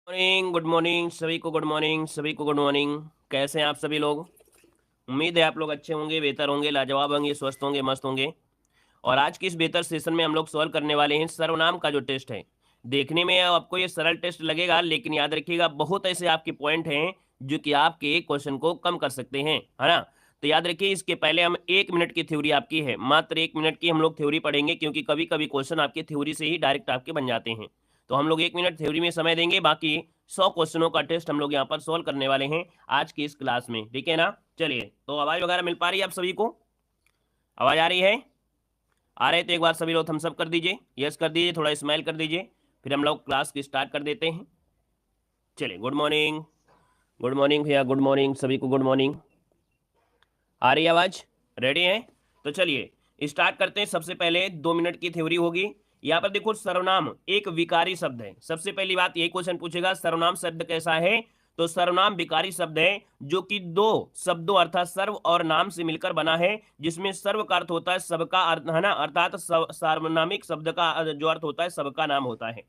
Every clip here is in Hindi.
मॉर्निंग, गुड मॉर्निंग सभी को। गुड मॉर्निंग सभी को। Good morning. कैसे हैं आप सभी लोग? उम्मीद है आप लोग अच्छे होंगे, बेहतर होंगे, लाजवाब होंगे, स्वस्थ होंगे, मस्त होंगे। और आज की इस बेहतर सेशन में हम लोग सॉल्व करने वाले हैं सर्वनाम का जो टेस्ट है। देखने में आपको ये सरल टेस्ट लगेगा, लेकिन याद रखिएगा बहुत ऐसे आपके पॉइंट हैं जो कि आपके क्वेश्चन को कम कर सकते हैं, है ना। तो याद रखिए, इसके पहले हम 1 मिनट की थ्योरी आपकी है, मात्र 1 मिनट की हम लोग थ्योरी पढ़ेंगे, क्योंकि कभी कभी क्वेश्चन आपके थ्योरी से ही डायरेक्ट आपके बन जाते हैं। तो हम लोग 1 मिनट थ्योरी में समय देंगे, बाकी 100 क्वेश्चनों का टेस्ट हम लोग यहाँ पर सॉल्व करने वाले हैं आज की इस क्लास में, ठीक है ना। चलिए, तो आवाज वगैरह मिल पा रही है आप सभी को? आवाज आ रही है? आ रहे तो एक बार सभी लोग थम्स अप कर दीजिए, यस कर दीजिए, थोड़ा स्माइल कर दीजिए, फिर हम लोग क्लास की स्टार्ट कर देते हैं। चलिए, गुड मॉर्निंग। गुड मॉर्निंग भैया, गुड मॉर्निंग सभी को। Good morning. आ रही है आवाज? रेडी है? तो चलिए स्टार्ट करते हैं। सबसे पहले 2 मिनट की थ्योरी होगी। यहाँ पर देखो, सर्वनाम एक विकारी शब्द है। सबसे पहली बात, यही क्वेश्चन पूछेगा सर्वनाम शब्द कैसा है। तो सर्वनाम विकारी शब्द है जो कि दो शब्दों अर्थात सर्व और नाम से मिलकर बना है, जिसमें सर्व का अर्थ होता है सबका अर्थ, है ना, अर्थात सार्वनामिक शब्द का जो अर्थ होता है सबका नाम होता है।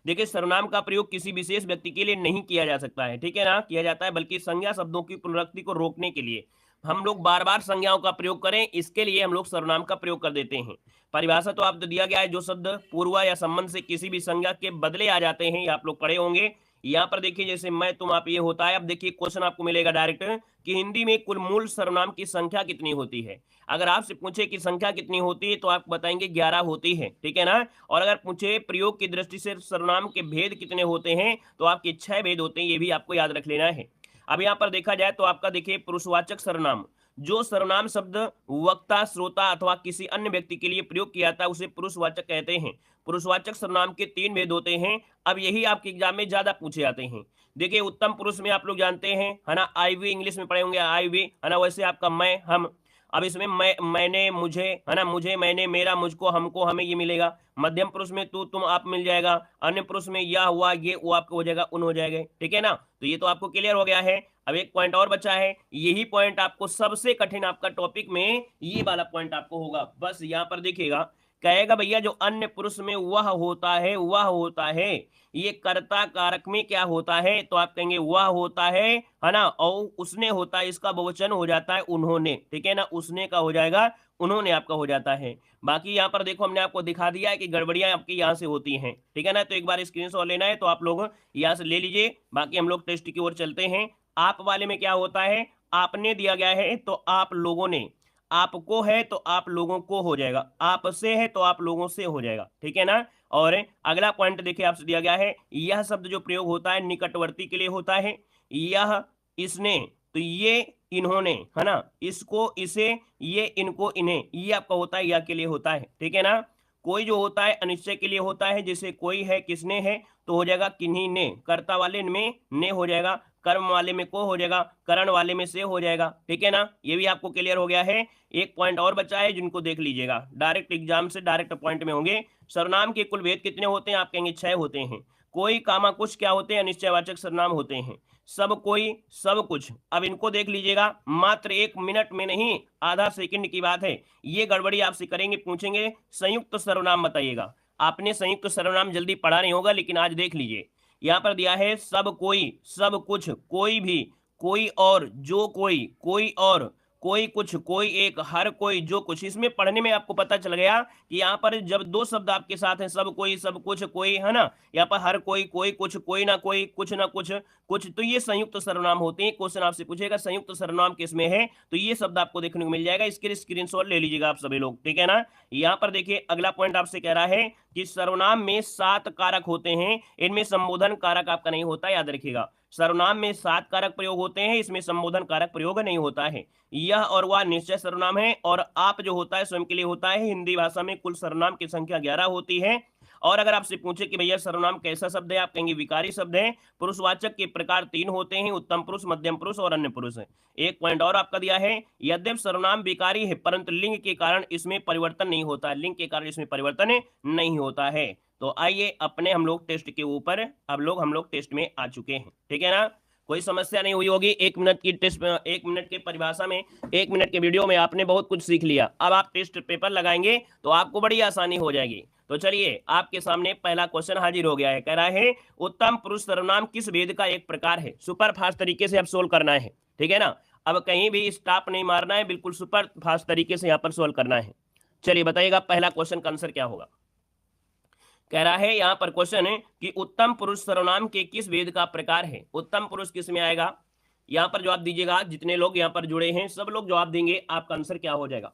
देखिए, सर्वनाम का प्रयोग किसी विशेष व्यक्ति के लिए नहीं किया जा सकता है, ठीक है ना, किया जाता है, बल्कि संज्ञा शब्दों की पुनरुक्ति को रोकने के लिए हम लोग बार बार संज्ञाओं का प्रयोग करें, इसके लिए हम लोग सर्वनाम का प्रयोग कर देते हैं। परिभाषा तो आपको दिया गया है, जो शब्द पूर्व या संबंध से किसी भी संज्ञा के बदले आ जाते हैं, ये आप लोग पढ़े होंगे। यहाँ पर देखिए, जैसे मैं, तुम, आप, ये होता है। अब देखिए क्वेश्चन आपको मिलेगा डायरेक्ट कि हिंदी में कुल मूल सर्वनाम की संख्या कितनी होती है। अगर आपसे पूछे कि संख्या कितनी होती है, तो आप बताएंगे 11 होती है, ठीक है ना। और अगर पूछे प्रयोग की दृष्टि से सर्वनाम के भेद कितने होते हैं, तो आपके 6 भेद होते हैं, ये भी आपको याद रख लेना है। अब यहाँ पर देखा जाए तो आपका देखिए, पुरुषवाचक सर्वनाम, जो सर्वनाम शब्द वक्ता, श्रोता अथवा किसी अन्य व्यक्ति के लिए प्रयोग किया जाता है, उसे पुरुषवाचक कहते हैं। पुरुषवाचक सर्वनाम के 3 भेद होते हैं। अब यही आपके एग्जाम में ज्यादा पूछे जाते हैं। देखिए, उत्तम पुरुष में आप लोग जानते हैं, है ना, आई वी, इंग्लिश में पढ़े होंगे आई वी, है ना। वैसे आपका मैं, हम। अब इसमें मैं, मैंने, मुझे, है ना, मुझे, मैंने, मेरा, मुझको, हमको, हमें, ये मिलेगा। मध्यम पुरुष में तू, तुम, आप मिल जाएगा। अन्य पुरुष में यह, हुआ, ये, वो आपको हो जाएगा, उन हो जाएगा, ठीक है ना। तो ये तो आपको क्लियर हो गया है। अब एक पॉइंट और बचा है, यही पॉइंट आपको सबसे कठिन आपका टॉपिक में ये वाला पॉइंट आपको होगा। बस यहाँ पर देखिएगा, कहेगा भैया जो अन्य पुरुष में वह होता है, वह होता है, ये कर्ता कारक में क्या होता है, तो आप कहेंगे वह होता है ना, और उसने होता है, इसका बहुवचन हो जाता है उन्होंने, ठीक है ना, उसने का हो जाएगा, उन्होंने आपका हो जाता है। बाकी यहाँ पर देखो, हमने आपको दिखा दिया है कि गड़बड़ियां आपकी यहाँ से होती हैं, ठीक है ना। तो एक बार स्क्रीनशॉट लेना है तो आप लोग यहाँ से ले लीजिए। बाकी हम लोग टेस्ट की ओर चलते हैं। आप वाले में क्या होता है, आपने दिया गया है तो आप लोगों ने, आपको है तो आप लोगों को हो जाएगा, आपसे है तो आप लोगों से हो जाएगा, ठीक है ना। और अगला पॉइंट देखिए, आपसे दिया गया है, यह शब्द जो प्रयोग होता है निकटवर्ती के लिए होता है। यह, इसने, तो ये, इन्होंने, है ना, इसको, इसे, ये, इनको, इन्हें, ये आपका होता है, यह के लिए होता है, ठीक है ना। कोई जो होता है अनिश्चय के लिए होता है, जैसे कोई है, किसने है, तो हो जाएगा किन्हीं ने, कर्ता वाले में ने हो जाएगा, कर्म वाले में को हो जाएगा, करण वाले में से हो जाएगा, ठीक है ना। ये भी आपको क्लियर हो गया है। एक पॉइंट और बचा है, जिनको देख लीजिएगा, डायरेक्ट एग्जाम से डायरेक्ट पॉइंट में होंगे। सर्वनाम के कुल भेद कितने होते हैं, आप कहेंगे 6 होते हैं। कोई, कामा, कुछ क्या होते हैं, अनिश्चयवाचक सर्वनाम होते हैं। सब, कोई, सब कुछ, अब इनको देख लीजिएगा, मात्र 1 मिनट में नहीं, आधा सेकंड की बात है। ये गड़बड़ी आपसे करेंगे, पूछेंगे संयुक्त सर्वनाम बताइएगा। आपने संयुक्त सर्वनाम जल्दी पढ़ा नहीं होगा, लेकिन आज देख लीजिए। यहाँ पर दिया है सब कोई, सब कुछ, कोई भी, कोई और, जो कोई, कोई और, कोई कुछ, कोई एक, हर कोई, जो कुछ। इसमें पढ़ने में आपको पता चल गया कि यहाँ पर जब दो शब्द आपके साथ हैं, सब कोई, सब कुछ, कोई, है ना, यहाँ पर हर कोई, कोई कुछ, कोई ना कोई, कुछ ना कुछ, कुछ, तो ये संयुक्त सर्वनाम होते हैं। क्वेश्चन आपसे पूछेगा संयुक्त सर्वनाम किसमें है, तो ये शब्द आपको देखने को मिल जाएगा। इसके स्क्रीनशॉट ले लीजिएगा आप सभी लोग, ठीक है ना। यहाँ पर देखिए, अगला पॉइंट आपसे कह रहा है कि सर्वनाम में 7 कारक होते हैं, इनमें संबोधन कारक आपका नहीं होता, याद रखिएगा। सर्वनाम में 7 कारक प्रयोग होते हैं, इसमें संबोधन कारक प्रयोग नहीं होता है। यह और वह निश्चय सर्वनाम है, और आप जो होता है स्वयं के लिए होता है। हिंदी भाषा में कुल सर्वनाम की संख्या 11 होती है। और अगर आपसे पूछे कि भैया सर्वनाम कैसा शब्द है, आप कहेंगे विकारी शब्द है। पुरुषवाचक के प्रकार 3 होते हैं, उत्तम पुरुष, मध्यम पुरुष और अन्य पुरुष। एक पॉइंट और आपका दिया है, यद्यपि सर्वनाम विकारी है, परंतु लिंग के कारण इसमें परिवर्तन नहीं होता, लिंग के कारण इसमें परिवर्तन नहीं होता है। तो आइए अपने हम लोग टेस्ट के ऊपर, अब लोग हम लोग टेस्ट में आ चुके हैं, ठीक है ना। कोई समस्या नहीं हुई होगी। 1 मिनट की टेस्ट, 1 मिनट के परिभाषा में, 1 मिनट के वीडियो में आपने बहुत कुछ सीख लिया। अब आप टेस्ट पेपर लगाएंगे तो आपको बड़ी आसानी हो जाएगी। तो चलिए, आपके सामने पहला क्वेश्चन हाजिर हो गया है। कह रहा है उत्तम पुरुष सर्वनाम किस भेद का एक प्रकार है। सुपर फास्ट तरीके से अब सोल्व करना है, ठीक है ना। अब कहीं भी स्टॉप नहीं मारना है, बिल्कुल सुपर फास्ट तरीके से यहाँ पर सोल्व करना है। चलिए बताइएगा पहला क्वेश्चन का आंसर क्या होगा। कह रहा है यहाँ पर क्वेश्चन है कि उत्तम पुरुष सर्वनाम के किस भेद का प्रकार है। उत्तम पुरुष किस में आएगा, यहाँ पर जवाब दीजिएगा। जितने लोग यहाँ पर जुड़े हैं सब लोग जवाब देंगे, आपका आंसर क्या हो जाएगा।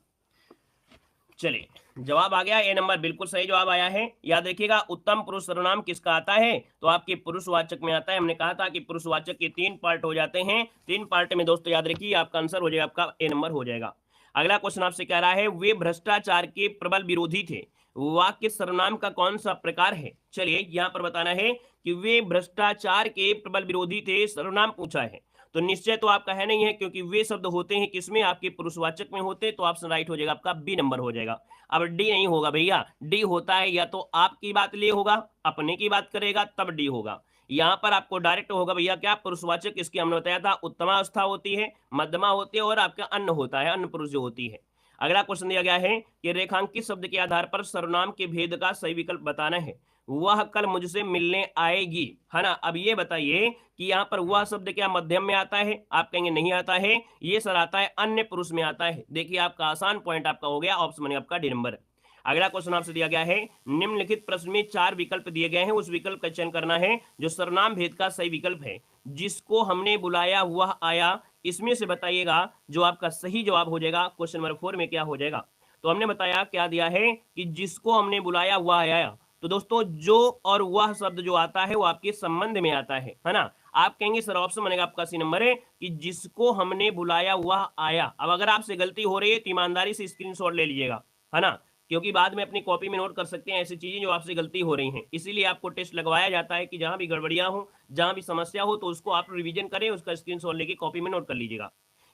चलिए, जवाब आ गया, ए नंबर बिल्कुल सही जवाब आया है। याद रखिएगा, उत्तम पुरुष सर्वनाम किसका आता है, तो आपके पुरुषवाचक में आता है। हमने कहा था कि पुरुषवाचक के 3 पार्ट हो जाते हैं। 3 पार्ट में दोस्तों याद रखिए, आपका आंसर हो जाएगा, आपका ए नंबर हो जाएगा। अगला क्वेश्चन आपसे कह रहा है वे भ्रष्टाचार के प्रबल विरोधी थे। वाक्य सर्वनाम का कौन सा प्रकार है। चलिए यहाँ पर बताना है कि वे भ्रष्टाचार के प्रबल विरोधी थे, सर्वनाम पूछा है। तो निश्चय तो आपका है नहीं है, क्योंकि वे शब्द होते हैं किसमें, आपके पुरुषवाचक में होते, तो ऑप्शन राइट हो जाएगा, आपका बी नंबर हो जाएगा। अब डी नहीं होगा भैया, डी होता है या तो आपकी बात लिए होगा, अपने की बात करेगा तब डी होगा। यहाँ पर आपको डायरेक्ट होगा भैया क्या, पुरुषवाचक इसकी हमने बताया था उत्तमावस्था होती है, मध्यमा होती है और आपका अन्न होता है, अन्न पुरुष जो होती है। अगला क्वेश्चन दिया गया है कि रेखांकित शब्द के आधार पर सर्वनाम के भेद का सही विकल्प बताना है। वह कल मुझसे मिलने आएगी, है ना। अब ये बताइए कि यहाँ पर वह शब्द क्या मध्यम में आता है, आप कहेंगे नहीं आता है, ये सर आता है अन्य पुरुष में आता है। देखिए आपका आसान पॉइंट आपका हो गया, ऑप्शन बनेगा आपका डी नंबर। अगला क्वेश्चन आपसे दिया गया है निम्नलिखित प्रश्न में 4 विकल्प दिए गए हैं, उस विकल्प का चयन करना है जो सर्वनाम भेद का सही विकल्प है। जिसको हमने बुलाया वह आया, इसमें से बताइएगा जो आपका सही जवाब हो जाएगा। क्वेश्चन नंबर 4 में क्या हो जाएगा, तो हमने बताया क्या दिया है कि जिसको हमने बुलाया वह आया। तो दोस्तों जो और वह शब्द जो आता है वो आपके संबंध में आता है ना। आप कहेंगे सर ऑप्शन बनेगा आपका सी नंबर है कि जिसको हमने बुलाया वह आया। अब अगर आपसे गलती हो रही है तो ईमानदारी से स्क्रीनशॉट ले लीजिएगा, है ना, क्योंकि बाद में अपनी कॉपी में नोट कर सकते हैं ऐसी चीजें जो आपसे गलती हो रही हैं। इसीलिए आपको टेस्ट लगवाया जाता है कि जहां भी गड़बड़ियां हो, जहां भी समस्या हो, तो उसको आप रिवीजन करें, उसका स्क्रीनशॉट लेके कॉपी में नोट कर लीजिएगा।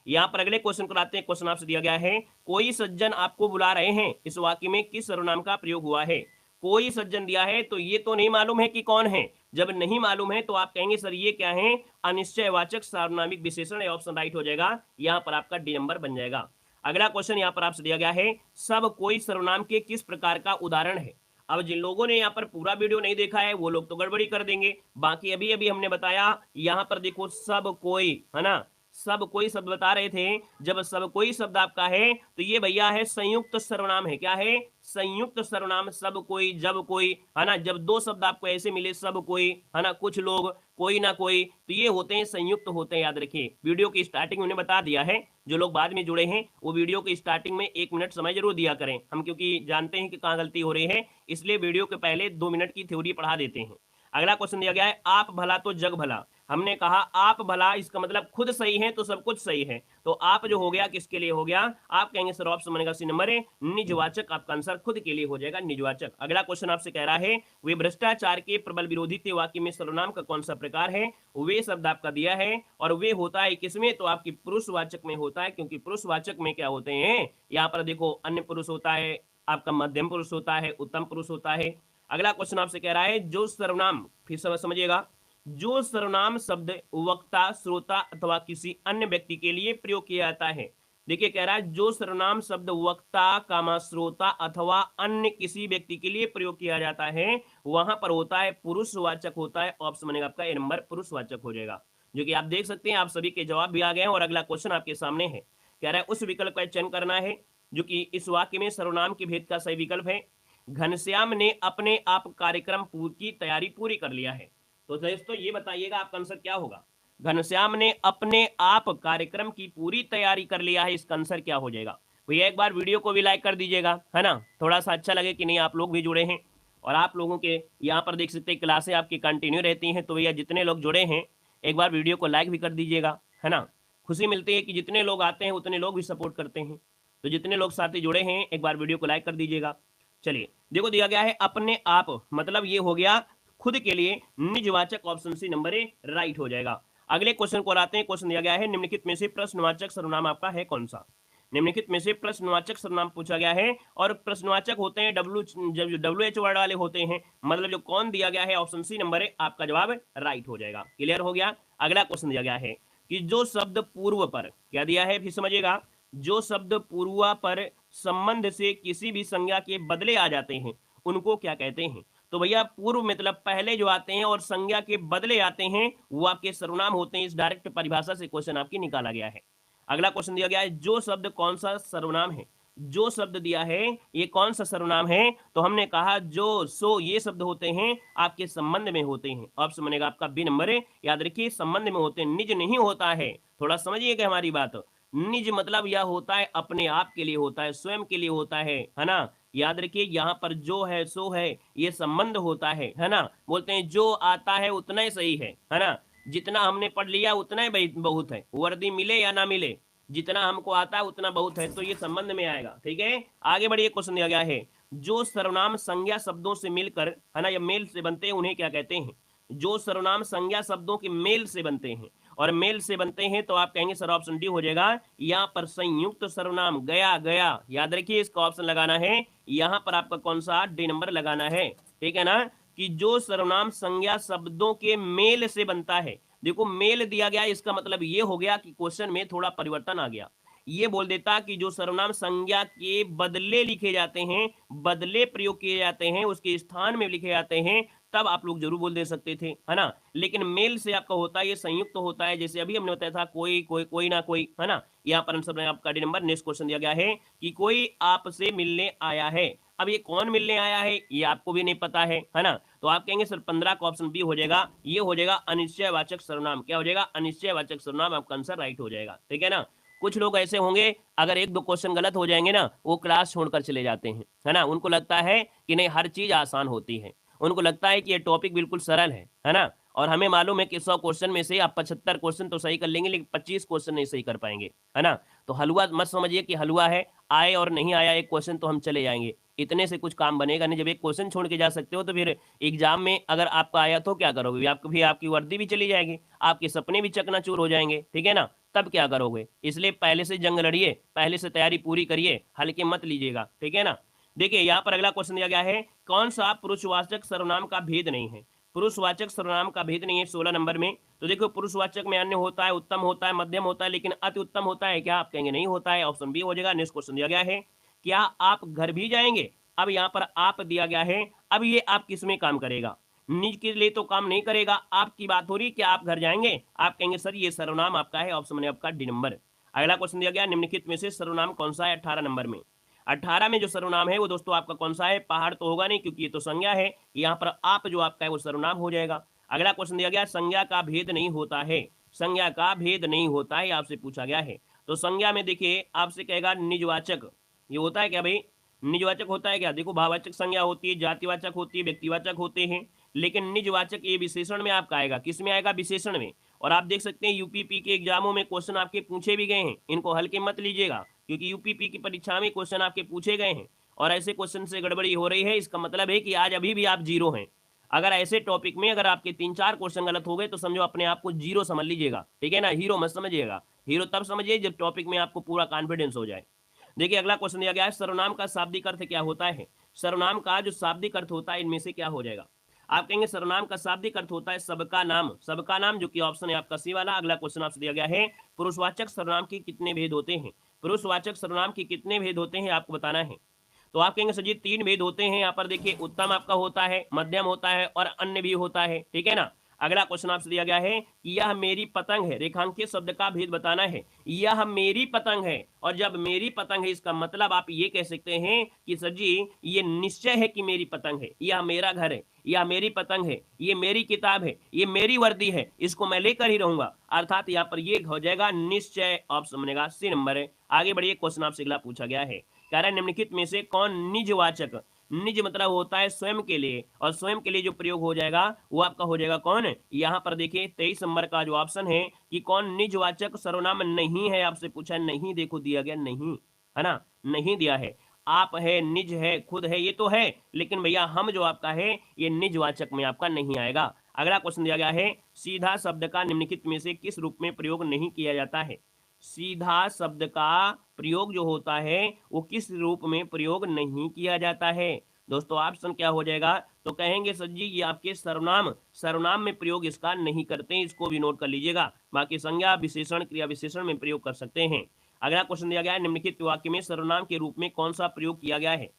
यहाँ पर अगले क्वेश्चन को लाते हैं। क्वेश्चन आपसे दिया गया है कोई सज्जन आपको बुला रहे हैं, इस वाक्य में किस सर्वनाम का प्रयोग हुआ है। कोई सज्जन दिया है तो ये तो नहीं मालूम है कि कौन है। जब नहीं मालूम है तो आप कहेंगे सर ये क्या है, अनिश्चयवाचक सार्वनामिक विशेषण, ऑप्शन राइट हो जाएगा, यहाँ पर आपका डी नंबर बन जाएगा। अगला क्वेश्चन यहाँ पर आपसे दिया गया है सब कोई सर्वनाम के किस प्रकार का उदाहरण है। अब जिन लोगों ने यहाँ पर पूरा वीडियो नहीं देखा है वो लोग तो गड़बड़ी कर देंगे, बाकी अभी अभी हमने बताया। यहाँ पर देखो सब कोई, है ना, सब कोई शब्द बता रहे थे। जब सब कोई शब्द आपका है तो ये भैया है संयुक्त सर्वनाम है। क्या है, संयुक्त सर्वनाम, सब कोई, जब कोई, है ना। जब 2 शब्द आपको ऐसे मिले, सब कोई, है ना, कुछ लोग, कोई ना कोई, तो ये होते हैं संयुक्त होते हैं। याद रखिए, वीडियो की स्टार्टिंग में बता दिया है, जो लोग बाद में जुड़े हैं वो वीडियो की स्टार्टिंग में 1 मिनट समय जरूर दिया करें। हम क्योंकि जानते हैं कि कहाँ गलती हो रही है, इसलिए वीडियो के पहले 2 मिनट की थ्योरी पढ़ा देते हैं। अगला क्वेश्चन दिया गया है आप भला तो जग भला। हमने कहा आप भला, इसका मतलब खुद सही है तो सब कुछ सही है। तो आप जो हो गया किसके लिए हो गया, आप कहेंगे सर ऑप्शन बनेगा सी नंबर है, निजवाचक। आपका आंसर खुद के लिए हो जाएगा, निजवाचक। अगला क्वेश्चन आपसे कह रहा है वे भ्रष्टाचार के प्रबल विरोधी थे, वाक्य में सर्वनाम का कौन सा प्रकार है। वे शब्द आपका दिया है और वे होता है किसमें, तो आपकी पुरुषवाचक में होता है, क्योंकि पुरुषवाचक में क्या होते हैं, यहाँ पर देखो अन्य पुरुष होता है, आपका मध्यम पुरुष होता है, उत्तम पुरुष होता है। अगला क्वेश्चन आपसे कह रहा है जो सर्वनाम, फिर समझिएगा, जो सर्वनाम शब्द वक्ता, श्रोता अथवा किसी अन्य व्यक्ति के लिए प्रयोग किया जाता है। देखिए कह रहा है जो सर्वनाम शब्द वक्ता, कामा, श्रोता अथवा अन्य किसी व्यक्ति के लिए प्रयोग किया जाता है, वहां पर होता है पुरुषवाचक होता है। ऑप्शन बनेगा आपका ए नंबर, पुरुषवाचक हो जाएगा। जो कि आप देख सकते हैं आप सभी के जवाब भी आ गए हैं। और अगला क्वेश्चन आपके सामने है, कह रहा है उस विकल्प का चयन करना है जो कि इस वाक्य में सर्वनाम के भेद का सही विकल्प है। घनश्याम ने अपने आप कार्यक्रम की तैयारी पूरी कर लिया है। तो दोस्तों ये बताइएगा आपका आंसर क्या होगा। घनश्याम ने अपने आप कार्यक्रम की पूरी तैयारी कर लिया है, इसका आंसर क्या हो जाएगा। भैया एक बार वीडियो को भी लाइक कर दीजिएगा, है ना, थोड़ा सा अच्छा लगे कि नहीं आप लोग भी जुड़े हैं। और आप लोगों के यहाँ पर देख सकते हैं क्लासें आपकी कंटिन्यू रहती हैं। तो भैया जितने लोग जुड़े हैं एक बार वीडियो को लाइक भी कर दीजिएगा, है ना। खुशी मिलती है कि जितने लोग आते हैं उतने लोग भी सपोर्ट करते हैं। तो जितने लोग साथी जुड़े हैं एक बार वीडियो को लाइक कर दीजिएगा। चलिए देखो दिया गया है अपने आप, मतलब ये हो गया खुद के लिए, निजवाचक। Option C number A right हो जाएगा। अगले क्वेश्चन को आते हैं। क्वेश्चन दिया गया है निम्नलिखित में से प्रश्नवाचक सर्वनाम आपका है कौन सा। निम्नलिखित में से प्रश्नवाचक सर्वनाम पूछा गया है, और प्रश्नवाचक होते हैं WH वर्ड वाले होते हैं, मतलब जो कौन दिया गया है ऑप्शन सी नंबर है आपका जवाब राइट हो जाएगा। क्लियर हो गया। अगला क्वेश्चन दिया गया है कि जो शब्द पूर्व पर, क्या दिया है फिर समझिएगा, जो शब्द पूर्वा पर संबंध से किसी भी संज्ञा के बदले आ जाते हैं उनको क्या कहते हैं। तो भैया पूर्व मतलब पहले जो आते हैं और संज्ञा के बदले आते हैं वो आपके सर्वनाम होते हैं। इस डायरेक्ट परिभाषा से क्वेश्चन आपकी निकाला गया है। अगला क्वेश्चन दिया गया है जो शब्द कौन सा सर्वनाम है, जो शब्द दिया है ये कौन सा सर्वनाम है। तो हमने कहा जो सो ये शब्द होते हैं आपके संबंध में होते हैं। ऑप्शन बनेगा आपका बी नंबर है। याद रखिए संबंध में होते हैं, निज नहीं होता है। थोड़ा समझिएगा हमारी बात। निज मतलब यह होता है अपने आप के लिए होता है, स्वयं के लिए होता है ना। याद रखिए यहाँ पर जो है सो है ये संबंध होता है ना। बोलते हैं जो आता है उतना ही सही है ना। जितना हमने पढ़ लिया उतना ही बहुत है, वर्दी मिले या ना मिले, जितना हमको आता है उतना बहुत है, तो ये संबंध में आएगा। ठीक है, आगे बढ़िए। क्वेश्चन दिया गया है जो सर्वनाम संज्ञा शब्दों से मिलकर है ना या मेल से बनते हैं उन्हें क्या कहते हैं। जो सर्वनाम संज्ञा शब्दों के मेल से बनते हैं, और मेल से बनते हैं तो आप कहेंगे सर ऑप्शन डी हो जाएगा। यहाँ पर संयुक्त सर्वनाम गया गया, याद रखिए इसका ऑप्शन लगाना है। यहाँ पर आपका कौन सा डी नंबर लगाना है। ठीक है ना, कि जो सर्वनाम संज्ञा शब्दों के मेल से बनता है। देखो मेल दिया गया, इसका मतलब ये हो गया कि क्वेश्चन में थोड़ा परिवर्तन आ गया। ये बोल देता कि जो सर्वनाम संज्ञा के बदले लिखे जाते हैं, बदले प्रयोग किए जाते हैं, उसके स्थान में लिखे जाते हैं, तब आप लोग जरूर बोल दे सकते थे, है ना। लेकिन मेल से आपका होता है ये संयुक्त होता है। जैसे अभी हमने बताया था कोई कोई कोई ना कोई, है ना। यहाँ पर आंसर आपका डी नंबर। नेक्स्ट क्वेश्चन दिया गया है कि कोई आपसे मिलने आया है। अब ये कौन मिलने आया है ये आपको भी नहीं पता है ना। तो आप कहेंगे सर 15 का ऑप्शन बी हो जाएगा। ये हो जाएगा अनिश्चयवाचक सर्वनाम। क्या हो जाएगा, अनिश्चयवाचक सर्वनाम। आपका आंसर राइट हो जाएगा। ठीक है ना। कुछ लोग ऐसे होंगे अगर एक दो क्वेश्चन गलत हो जाएंगे ना वो क्लास छोड़कर चले जाते हैं, है ना। उनको लगता है कि नहीं हर चीज आसान होती है, उनको लगता है कि ये टॉपिक बिल्कुल सरल है ना। और हमें मालूम है कि 100 क्वेश्चन में से आप 75 क्वेश्चन तो सही कर लेंगे लेकिन 25 क्वेश्चन नहीं सही कर पाएंगे, है ना। तो हलवा मत समझिए कि हलवा है, आए और नहीं आया एक क्वेश्चन तो हम चले जाएंगे, इतने से कुछ काम बनेगा नहीं। जब एक क्वेश्चन छोड़ के जा सकते हो तो फिर एग्जाम में अगर आपका आया तो क्या करोगे, आपकी वर्दी भी चली जाएगी, आपके सपने भी चकनाचूर हो जाएंगे। ठीक है ना, तब क्या करोगे। इसलिए पहले से जंग लड़िए, पहले से तैयारी पूरी करिए, हल्के मत लीजिएगा। ठीक है ना। देखिए यहाँ पर अगला क्वेश्चन दिया गया है कौन सा पुरुषवाचक सर्वनाम का भेद नहीं है। पुरुषवाचक सर्वनाम का भेद नहीं है 16 नंबर में। तो देखो पुरुषवाचक में अन्य होता है, उत्तम होता है, मध्यम होता है, लेकिन अति उत्तम होता है क्या, आप कहेंगे नहीं होता है। ऑप्शन बी हो जाएगा। नेक्स्ट क्वेश्चन दिया गया है क्या आप घर भी जाएंगे। अब यहाँ पर आप दिया गया है, अब ये आप किस में काम करेगा, निज के लिए तो काम नहीं करेगा। आपकी बात हो रही कि आप घर जाएंगे, आप कहेंगे सर ये सर्वनाम आपका है। ऑप्शन में आपका डी नंबर। अगला क्वेश्चन दिया गया निम्नलिखित में से सर्वनाम कौन सा है 18 नंबर में। 18 में जो सर्वनाम है वो दोस्तों आपका कौन सा है, पहाड़ तो होगा नहीं क्योंकि ये तो संज्ञा है। यहाँ पर आप जो आपका है वो सर्वनाम हो जाएगा। अगला क्वेश्चन दिया गया संज्ञा का भेद नहीं होता है। संज्ञा का भेद नहीं होता है आपसे पूछा गया है। तो संज्ञा में देखिए आपसे कहेगा निजवाचक, ये होता है क्या भाई, निजवाचक होता है क्या। देखो भाववाचक संज्ञा होती है, जातिवाचक होती है, व्यक्तिवाचक होते हैं, लेकिन निजवाचक ये विशेषण में आपका आएगा। किस में आएगा, विशेषण में। और आप देख सकते हैं यूपीपी के एग्जामों में क्वेश्चन आपके पूछे भी गए हैं, इनको हल्के मत लीजिएगा क्योंकि यूपीपी की परीक्षा में क्वेश्चन आपके पूछे गए हैं। और ऐसे क्वेश्चन से गड़बड़ी हो रही है, इसका मतलब है कि आज अभी भी आप जीरो हैं। अगर ऐसे टॉपिक में अगर आपके 3-4 क्वेश्चन गलत हो गए तो समझो अपने आप को जीरो समझ लीजिएगा। ठीक है ना, हीरो मत समझिएगा। हीरो तब समझिए जब टॉपिक में आपको पूरा कॉन्फिडेंस हो जाए। देखिए अगला क्वेश्चन दिया गया है सर्वनाम का शाब्दिक अर्थ क्या होता है। सर्वनाम का जो शाब्दिक अर्थ होता है इनमें से क्या हो जाएगा। आप कहेंगे सर्वनाम का शाब्दिक अर्थ होता है सबका नाम। सबका नाम जो कि ऑप्शन है आपका सी वाला। अगला क्वेश्चन आपसे दिया गया है पुरुषवाचक सर्वनाम के कितने भेद होते हैं। पुरुषवाचक सर्वनाम के कितने भेद होते हैं आपको बताना है। तो आप कहेंगे सर जी 3 भेद होते हैं। यहाँ पर देखिए उत्तम आपका होता है, मध्यम होता है और अन्य भी होता है। ठीक है ना। अगला क्वेश्चन आपसे दिया गया है यह मेरी पतंग है, रेखांकित शब्द का भेद बताना है। यह मेरी पतंग है, और जब मेरी पतंग है इसका मतलब आप ये कह सकते हैं कि सर जी ये निश्चय है कि मेरी पतंग है, यह मेरा घर है, यह मेरी पतंग है, ये मेरी किताब है, ये मेरी वर्दी है, इसको मैं लेकर ही रहूंगा। अर्थात यहाँ पर ये हो जाएगा निश्चय। ऑप्शन बनेगा सी नंबर है। आगे बढ़िए क्वेश्चन आपसे अगला पूछा गया है कह रहा है निम्नलिखित में से कौन निजवाचक, निज मतलब होता है स्वयं के लिए, और स्वयं के लिए जो प्रयोग हो जाएगा वो आपका हो जाएगा कौन। यहाँ पर देखिए 23 नंबर का जो ऑप्शन है कि कौन निजवाचक सर्वनाम नहीं है। आपसे पूछा नहीं, देखो दिया गया नहीं, है ना, नहीं दिया है। आप है, निज है, खुद है, ये तो है, लेकिन भैया हम जो आपका है ये निजवाचक में आपका नहीं आएगा। अगला क्वेश्चन दिया गया है सीधा शब्द का निम्नलिखित में से किस रूप में प्रयोग नहीं किया जाता है। सीधा शब्द का प्रयोग जो होता है वो किस रूप में प्रयोग नहीं किया जाता है। दोस्तों ऑप्शन क्या हो जाएगा, तो कहेंगे सर जी ये आपके सर्वनाम, सर्वनाम में प्रयोग इसका नहीं करते हैं, इसको भी नोट कर लीजिएगा। बाकी संज्ञा विशेषण क्रिया विशेषण में प्रयोग कर सकते हैं। अगला क्वेश्चन दिया गया है, निम्नलिखित वाक्य में सर्वनाम के रूप में कौन सा प्रयोग किया गया है।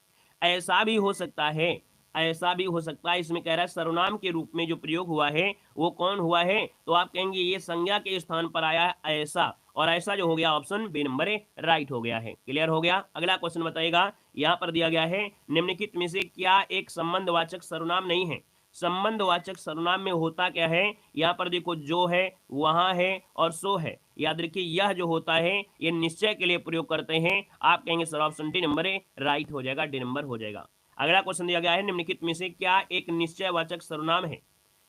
ऐसा भी हो सकता है, ऐसा भी हो सकता है, इसमें कह रहा है सर्वनाम के रूप में जो प्रयोग हुआ है वो कौन हुआ है, तो आप कहेंगे ये संज्ञा के स्थान पर आया है ऐसा, और ऐसा जो हो गया option B number A right हो गया है। क्लियर हो गया। अगला क्वेश्चन बताइएगा, यहाँ पर दिया गया है निम्नलिखित में से क्या एक संबंधवाचक सर्वनाम नहीं है। संबंधवाचक सर्वनाम में होता क्या है, यहाँ पर देखो जो है, वहां है और सो है। याद रखिए यह जो होता है ये निश्चय के लिए प्रयोग करते हैं। आप कहेंगे sir option D number A right हो जाएगा, डी नंबर हो जाएगा। अगला क्वेश्चन दिया गया है निम्नलिखित में से क्या एक निश्चयवाचक सर्वनाम है।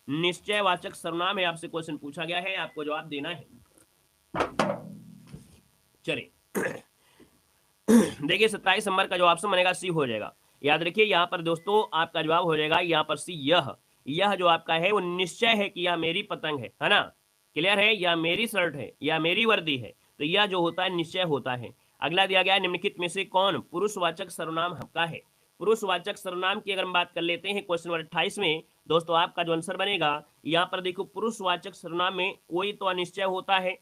निश्चयवाचक सर्वनाम है, आपसे क्वेश्चन पूछा गया है, आपको जवाब देना है। चलिए देखिए 27 नंबर का जो ऑप्शन बनेगा सी हो जाएगा। याद रखिए यहाँ पर दोस्तों आपका जवाब हो जाएगा यहाँ पर सी, यह जो आपका है वो निश्चय है कि यह मेरी पतंग है ना। क्लियर है, या मेरी शर्ट है या मेरी वर्दी है, तो यह जो होता है निश्चय होता है। अगला दिया गया है निम्नलिखित में से कौन पुरुषवाचक सर्वनाम आपका है। पुरुषवाचक सर्वनाम की अगर हम बात कर लेते हैं क्वेश्चन नंबर 28 में, दोस्तों आपका जो आंसर बनेगा यहाँ पर देखो पुरुषवाचक सर्वनाम में कोई तो अनिश्चय होता है,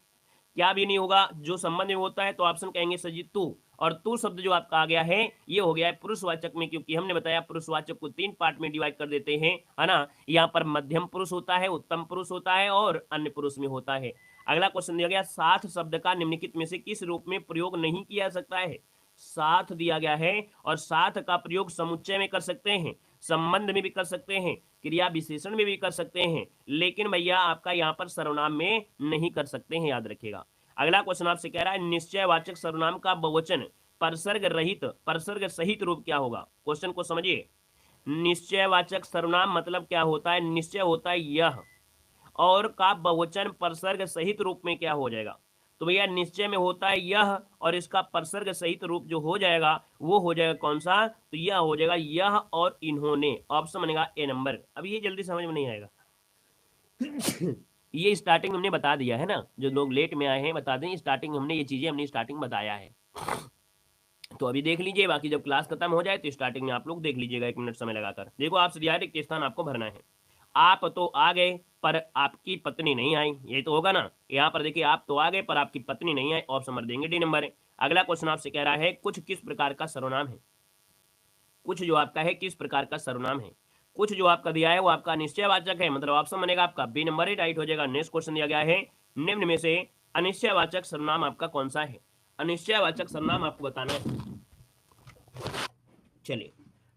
क्या भी नहीं होगा, जो संबंध में होता है, तो ऑप्शन कहेंगे सर जी तू, और तू शब्द जो आपका आ गया है ये हो गया है पुरुषवाचक में, क्योंकि हमने बताया पुरुषवाचक को 3 पार्ट में डिवाइड कर देते हैं, है ना। यहाँ पर मध्यम पुरुष होता है, उत्तम पुरुष होता है और अन्य पुरुष में होता है। अगला क्वेश्चन दिया गया, साथ शब्द का निम्नलिखित में से किस रूप में प्रयोग नहीं किया सकता है। साथ दिया गया है, और साथ का प्रयोग समुच्चय में कर सकते हैं, संबंध में भी कर सकते हैं, क्रिया विशेषण में भी कर सकते हैं, लेकिन भैया आपका यहाँ पर सर्वनाम में नहीं कर सकते हैं, याद रखिएगा। अगला क्वेश्चन आपसे कह रहा है निश्चयवाचक सर्वनाम का बहुवचन परसर्ग रहित परसर्ग सहित रूप क्या होगा। क्वेश्चन को समझिए, निश्चयवाचक सर्वनाम मतलब क्या होता है, निश्चय होता है यह, और का बहुवचन परसर्ग सहित रूप में क्या हो जाएगा, तो भैया निश्चय में होता है यह, और इसका परसर्ग सहित रूप जो हो जाएगा वो हो जाएगा कौन सा, तो यह हो जाएगा यह और इन्होंने, ऑप्शन बनेगा ए नंबर। अब ये जल्दी समझ में नहीं आएगा ये स्टार्टिंग हमने बता दिया है ना, जो लोग लेट में आए हैं बता दें, स्टार्टिंग हमने ये चीजें हमने स्टार्टिंग बताया है, तो अभी देख लीजिए, बाकी जब क्लास खत्म हो जाए तो स्टार्टिंग में आप लोग देख लीजिएगा 1 मिनट समय लगाकर। देखो आपसे दिया है स्थान आपको भरना है, आप तो आ गए पर आपकी पत्नी नहीं आई, ये तो होगा ना। यहाँ पर देखिए आप तो आ गए पर आपकी पत्नी नहीं आई, ऑप्शन नंबर देंगे डी नंबर है। अगला क्वेश्चन आपसे कह रहा है कुछ किस प्रकार का सर्वनाम है। कुछ जो आपका है किस प्रकार का सर्वनाम है, कुछ जो आपका दिया है वो आपका निश्चयवाचक है, मतलब ऑप्शन बनेगा आपका बी नंबर ही राइट हो जाएगा। नेक्स्ट क्वेश्चन दिया गया है निम्न में से अनिश्चयवाचक सर्वनाम आपका कौन सा है। अनिश्चयवाचक सर्वनाम आपको बताना है। चलिए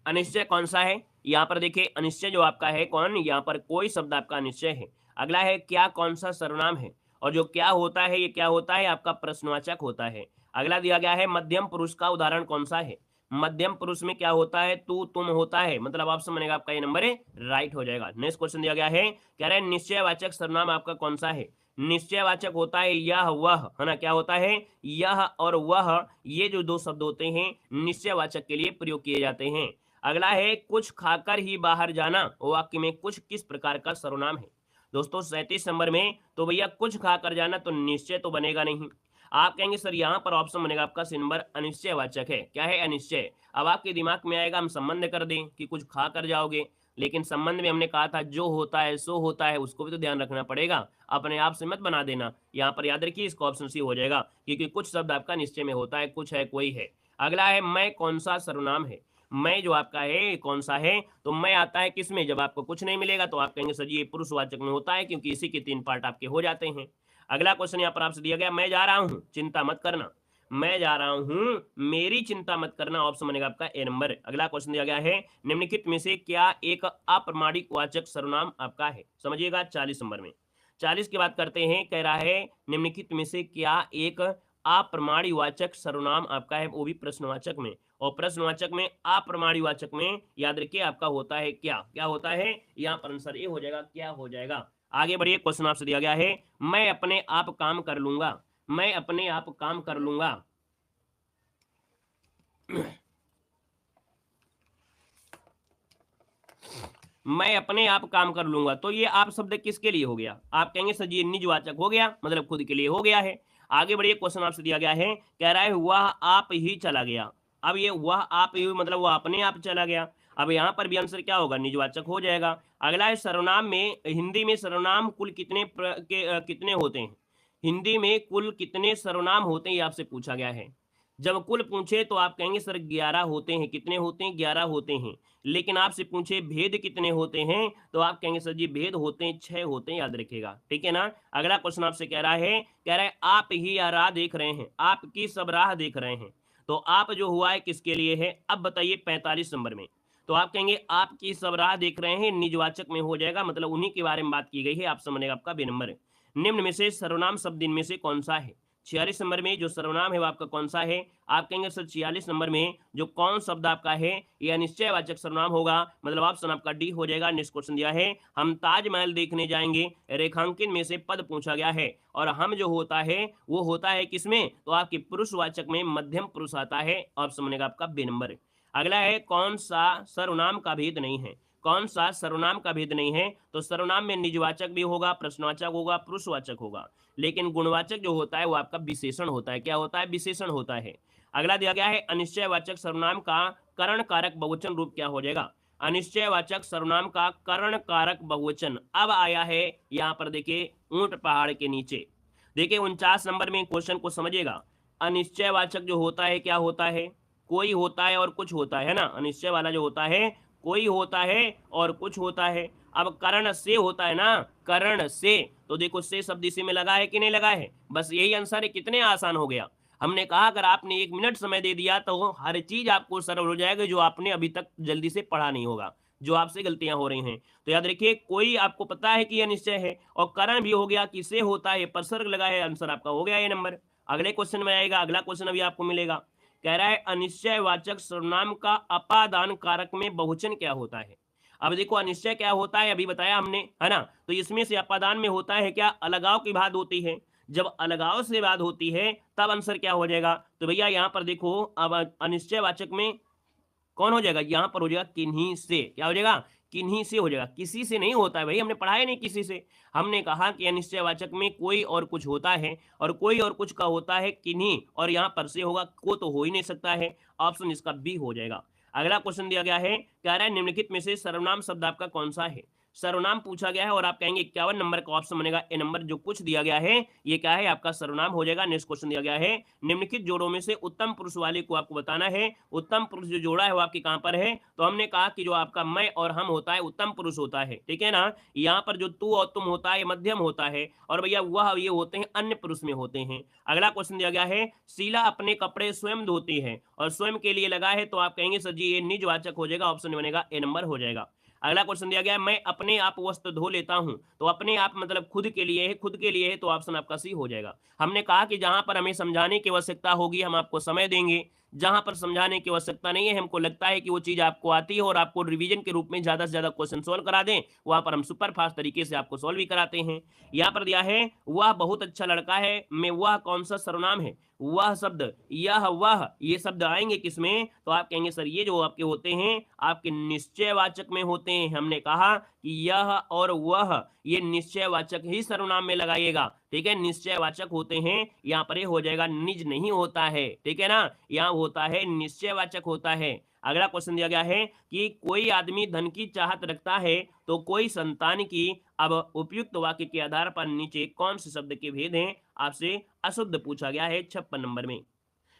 अनिश्चय कौन सा है, यहाँ पर देखिए अनिश्चय जो आपका है कौन, यहाँ पर कोई शब्द आपका अनिश्चय है। अगला है क्या कौन सा सर्वनाम है, और जो क्या होता है ये क्या होता है आपका प्रश्नवाचक होता है। अगला दिया गया है मध्यम पुरुष का उदाहरण कौन सा है। मध्यम पुरुष में क्या होता है, तू तुम होता है, मतलब ऑप्शन बनेगा आपका ये नंबर है राइट हो जाएगा। नेक्स्ट क्वेश्चन दिया गया है, कह रहे हैं निश्चयवाचक सर्वनाम आपका कौन सा है। निश्चयवाचक होता है यह वह, है ना, क्या होता है यह और वह, ये जो दो शब्द होते हैं निश्चयवाचक के लिए प्रयोग किए जाते हैं। अगला है कुछ खाकर ही बाहर जाना, वाक्य में कुछ किस प्रकार का सर्वनाम है। दोस्तों 37 नंबर में, तो भैया कुछ खाकर जाना तो निश्चय तो बनेगा नहीं। आप कहेंगे सर यहाँ पर ऑप्शन बनेगा आपका सी नंबर अनिश्चयवाचक है। क्या है अनिश्चय, अब आपके दिमाग में आएगा हम संबंध कर दें कि कुछ खा कर जाओगे, लेकिन संबंध में हमने कहा था जो होता है सो होता है, उसको भी तो ध्यान रखना पड़ेगा, अपने आप से मत बना देना। यहाँ पर याद रखिए इसका ऑप्शन सी हो जाएगा, क्योंकि कुछ शब्द आपका निश्चय में होता है, कुछ है कोई है। अगला है मैं कौन सा सर्वनाम है। मैं जो आपका है कौन सा है, तो मैं आता है किस में, जब आपको कुछ नहीं मिलेगा तो आप कहेंगे सर ये पुरुषवाचक में होता है, क्योंकि इसी के 3 पार्ट आपके हो जाते हैं। अगला क्वेश्चन यहाँ पर आपसे दिया गया, मैं जा रहा हूँ चिंता मत करना, मैं जा रहा हूँ मेरी चिंता मत करना, ऑप्शन बनेगा आपका ए नंबर। अगला क्वेश्चन दिया गया है निम्नलिखित में से क्या एक अप्रमाणिक वाचक सर्वनाम आपका है। समझिएगा 40 नंबर में, 40 की बात करते हैं, कह रहा है निम्नलिखित में से क्या एक अप्रमाणिवाचक सर्वनाम आपका है, वो भी प्रश्नवाचक में, और प्रश्नवाचक में अप्रमाणिवाचक में याद रखिए आपका होता है क्या, क्या होता है, यहाँ पर आंसर ए हो जाएगा, क्या हो जाएगा। आगे बढ़िए, क्वेश्चन आपसे दिया गया है मैं अपने आप काम कर लूंगा, मैं अपने आप काम कर लूंगा मैं अपने आप काम कर लूंगा, तो ये आप शब्द किसके लिए हो गया, आप कहेंगे सर जी निजवाचक हो गया, मतलब खुद के लिए हो गया है। आगे बढ़िए, क्वेश्चन आपसे दिया गया है, कह रहा है वह आप ही चला गया। अब ये वह आप ही मतलब वह अपने आप चला गया। अब यहाँ पर भी आंसर क्या होगा, निजवाचक हो जाएगा। अगला है सर्वनाम में, हिंदी में सर्वनाम कुल कितने होते हैं? हिंदी में कुल कितने सर्वनाम होते हैं, ये आपसे पूछा गया है। जब कुल पूछे तो आप कहेंगे सर 11 होते हैं। कितने होते हैं? 11 होते हैं। लेकिन आपसे पूछे भेद कितने होते हैं, तो आप कहेंगे सर जी भेद होते हैं 6 होते हैं, याद रखिएगा, ठीक है ना। अगला क्वेश्चन आपसे कह रहा है, आप ही या राह देख रहे हैं, आपकी सब राह देख रहे हैं। तो आप जो हुआ है किसके लिए है, अब बताइए 45 नंबर में। तो आप कहेंगे आपकी सब राह देख रहे हैं, निजवाचक में हो जाएगा, मतलब उन्हीं के बारे में बात की गई है, आप समझेगा आपका बे नंबर। निम्न में से सर्वनाम शब्द इनमें से कौन सा है? 46 नंबर में जो सर्वनाम है वो आपका कौन सा है? आप कहेंगे सर 46 नंबर में जो कौन शब्द आपका है यह निश्चयवाचक सर्वनाम होगा, मतलब ऑप्शन आपका डी हो जाएगा। नेक्स्ट क्वेश्चन दिया है, हम ताजमहल देखने जाएंगे, रेखांकन में से पद पूछा गया है, और हम जो होता है वो होता है किसमें, तो आपके पुरुषवाचक में मध्यम पुरुष आता है, ऑप्शन बनेगा आपका बे नंबर। अगला है, कौन सा सर्वनाम का भेद नहीं है? कौन सा सर्वनाम का भेद नहीं है? तो सर्वनाम में निजवाचक भी होगा, प्रश्नवाचक होगा, पुरुषवाचक होगा, लेकिन गुणवाचक जो होता है वो आपका विशेषण होता है। क्या होता है? विशेषण होता है। अगला दिया गया है, अनिश्चयवाचक सर्वनाम का करण कारक बहुवचन रूप क्या हो जाएगा? अनिश्चयवाचक सर्वनाम का करण कारक बहुवचन अब आया है यहाँ पर, देखिए ऊंट पहाड़ के नीचे। देखिए 49 नंबर में क्वेश्चन को समझिएगा। अनिश्चयवाचक जो होता है क्या होता है? कोई होता है और कुछ होता है ना। अनिश्चय वाला जो होता है कोई होता है और कुछ होता है। अब कर्ण से होता है ना, कर्ण से, तो देखो से शब्द इसी में लगा है कि नहीं लगा है? बस यही आंसर है। कितने आसान हो गया। हमने कहा अगर आपने 1 मिनट समय दे दिया तो हर चीज आपको सरल हो जाएगा, जो आपने अभी तक जल्दी से पढ़ा नहीं होगा, जो आपसे गलतियां हो रही हैं। तो याद रखिए, कोई आपको पता है कि यह निश्चय है, और करण भी हो गया, किसे होता है, परसर्ग लगा है, आंसर आपका हो गया ये नंबर। अगले क्वेश्चन में आएगा, अगला क्वेश्चन अभी आपको मिलेगा। कह रहा है अनिश्चयवाचक सर्वनाम का अपादान कारक में बहुवचन क्या होता है? अब देखो अनिश्चय क्या होता है अभी बताया हमने, है ना। तो इसमें से अपादान में होता है क्या? अलगाव की बात होती है। जब अलगाव से बात होती है तब आंसर क्या हो जाएगा? तो भैया यहाँ पर देखो, अब अनिश्चयवाचक में कौन हो जाएगा? यहाँ पर हो जाएगा किन्हीं से। क्या हो जाएगा? किन्हीं से हो जाएगा, किसी से नहीं होता है भाई, हमने पढ़ाया नहीं किसी से। हमने कहा कि अनिश्चयवाचक में कोई और कुछ होता है, और कोई और कुछ का होता है किन्हीं, और यहाँ पर से होगा, को तो हो ही नहीं सकता है। ऑप्शन इसका बी हो जाएगा। अगला क्वेश्चन दिया गया है, कह रहा है निम्नलिखित में से सर्वनाम शब्द आपका कौन सा है? सर्वनाम पूछा गया है, और आप कहेंगे 51 नंबर का ऑप्शन बनेगा ए नंबर। जो कुछ दिया गया है ये क्या है? आपका सर्वनाम हो जाएगा। नेक्स्ट क्वेश्चन दिया गया है, निम्नलिखित जोड़ों में से उत्तम पुरुष वाले को आपको बताना है। उत्तम पुरुष जो जोड़ा है वो आपकी कहां पर है? तो हमने कहा कि जो आपका मैं और हम होता है उत्तम पुरुष होता है, ठीक है ना। यहाँ पर जो तू और तुम होता है मध्यम होता है, और भैया वह ये होते हैं अन्य पुरुष में होते हैं। अगला क्वेश्चन दिया गया है, शीला अपने कपड़े स्वयं धोती है, और स्वयं के लिए लगा है, तो आप कहेंगे सर जी ये निजवाचक हो जाएगा, ऑप्शन बनेगा ए नंबर हो जाएगा। अगला क्वेश्चन दिया गया है, मैं अपने आप वस्त्र धो लेता हूं, तो अपने आप मतलब खुद के लिए है, खुद के लिए है, तो ऑप्शन आपका सी हो जाएगा। हमने कहा कि जहां पर हमें समझाने की आवश्यकता होगी हम आपको समय देंगे, जहां पर समझाने की आवश्यकता नहीं है, हमको लगता है कि वो चीज आपको आती है और आपको रिवीजन के रूप में ज्यादा से ज्यादा क्वेश्चन सोल्व करा दें, वहां पर हम सुपर फास्ट तरीके से आपको सोल्व भी कराते हैं। यहाँ पर दिया है, वह बहुत अच्छा लड़का है, में वह कौन सा सर्वनाम है? वह शब्द, यह, वह, ये शब्द आएंगे किसमें? तो आप कहेंगे सर ये जो आपके होते हैं आपके निश्चयवाचक में होते हैं। हमने कहा कि यह और वह ये निश्चयवाचक ही सर्वनाम में लगाइएगा, ठीक है। निश्चयवाचक होते हैं, यहाँ पर ये हो जाएगा, निज नहीं होता है, ठीक है ना। यहाँ होता है निश्चयवाचक होता है। अगला क्वेश्चन दिया गया है कि कोई आदमी धन की चाहत रखता है तो कोई संतान की। अब उपयुक्त वाक्य के आधार पर नीचे कौन से शब्द के भेद हैं आपसे अशुद्ध पूछा गया है 56 नंबर में।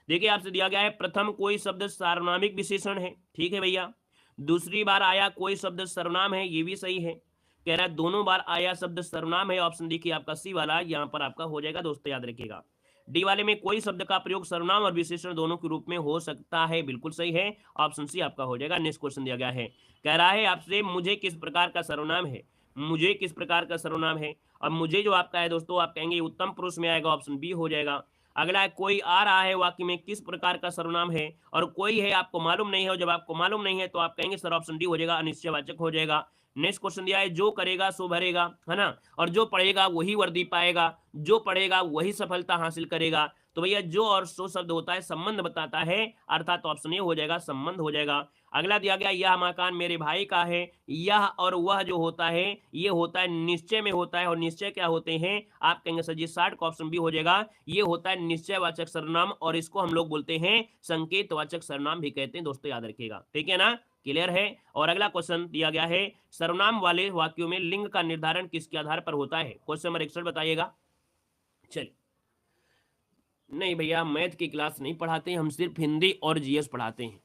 देखिए आपसे दिया गया है, प्रथम कोई शब्द सार्वनामिक विशेषण है, ठीक है भैया। दूसरी बार आया कोई शब्द सर्वनाम है, ये भी सही है। कह रहा है दोनों बार आया शब्द सर्वनाम है, ऑप्शन देखिए आपका सी वाला यहाँ पर आपका हो जाएगा दोस्तों, याद रखिएगा। डी वाले में कोई शब्द का प्रयोग सर्वनाम और विशेषण दोनों के रूप में हो सकता है, बिल्कुल सही है, ऑप्शन सी आपका हो जाएगा। नेक्स्ट क्वेश्चन दिया गया है, कह रहा है आपसे मुझे किस प्रकार का सर्वनाम है? मुझे किस प्रकार का सर्वनाम है? अब मुझे जो आपका है दोस्तों, आप कहेंगे उत्तम पुरुष में आएगा, ऑप्शन बी हो जाएगा। अगला है, कोई आ रहा है वाक्य में किस प्रकार का सर्वनाम है? और कोई है आपको मालूम नहीं है, और जब आपको मालूम नहीं है तो आप कहेंगे सर ऑप्शन डी हो जाएगा, अनिश्चयवाचक हो जाएगा। नेक्स्ट क्वेश्चन दिया है, जो करेगा सो भरेगा, है ना, और जो पढ़ेगा वही वर्दी पाएगा, जो पढ़ेगा वही सफलता हासिल करेगा। तो भैया जो और सो शब्द होता है संबंध बताता है, अर्थात ऑप्शन ए हो जाएगा, संबंध हो जाएगा। अगला दिया गया यह मकान मेरे भाई का है। यह और वह जो होता है ये होता है निश्चय में होता है, और निश्चय क्या होते हैं आप कहेंगे सर जी 60 का ऑप्शन बी हो जाएगा। ये होता है निश्चयवाचक सर्वनाम, और इसको हम लोग बोलते हैं संकेतवाचक सर्वनाम भी कहते हैं दोस्तों, याद रखिएगा, ठीक है ना, क्लियर है। और अगला क्वेश्चन दिया गया है सर्वनाम वाले वाक्यों में लिंग का निर्धारण किसके आधार पर होता है, क्वेश्चन नंबर 61 बताइएगा। चलिए, नहीं भैया मैथ की क्लास नहीं पढ़ाते हैं, हम सिर्फ हिंदी और जीएस पढ़ाते हैं,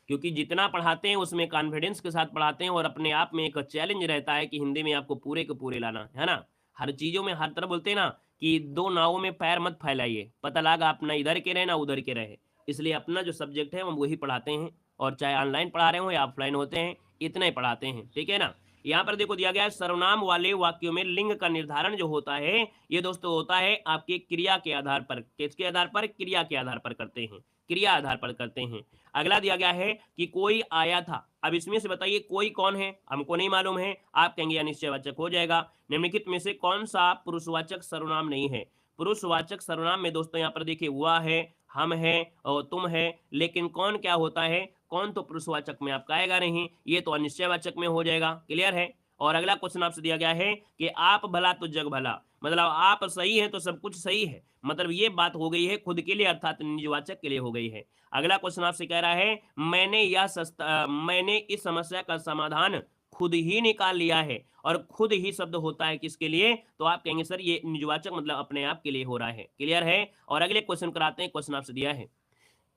क्योंकि जितना पढ़ाते हैं उसमें कॉन्फिडेंस के साथ पढ़ाते हैं, और अपने आप में एक चैलेंज रहता है कि हिंदी में आपको पूरे के पूरे लाना है ना। हर चीज़ों में हर तरह बोलते हैं ना कि दो नावों में पैर मत फैलाइए, पता लगा अपना इधर के रहे ना उधर के रहे। इसलिए अपना जो सब्जेक्ट है हम वही पढ़ाते हैं, और चाहे ऑनलाइन पढ़ा रहे हो या ऑफलाइन होते हैं इतना ही पढ़ाते हैं, ठीक है ना। यहाँ पर देखो दिया गया है सर्वनाम वाले वाक्यों में लिंग का निर्धारण जो होता है ये दोस्तों होता है आपके क्रिया के आधार पर। किसके आधार पर? क्रिया के आधार पर करते हैं, क्रिया आधार पर करते हैं। अगला दिया गया है कि कोई आया था। अब इसमें से बताइए कोई कौन है, हमको नहीं मालूम है, आप कहेंगे अनिश्चयवाचक हो जाएगा। निम्नलिखित में से कौन सा पुरुषवाचक सर्वनाम नहीं है? पुरुषवाचक सर्वनाम में दोस्तों यहाँ पर देखिए वह है, हम है और तुम है, लेकिन कौन क्या होता है? कौन तो पुरुषवाचक में आपका आएगा नहीं, ये तो अनिश्चयवाचक में हो जाएगा, क्लियर है। और अगला क्वेश्चन आपसे दिया गया है कि आप भला तो जग भला, मतलब आप सही है तो सब कुछ सही है, मतलब ये बात हो गई है खुद के लिए अर्थात निजवाचक के लिए हो गई है। अगला क्वेश्चन आपसे कह रहा है मैंने इस समस्या का समाधान खुद ही निकाल लिया है, और खुद ही शब्द होता है किसके लिए? तो आप कहेंगे सर ये निजवाचक मतलब अपने आप के लिए हो रहा है, क्लियर है। और अगले क्वेश्चन कराते हैं। क्वेश्चन आपसे दिया है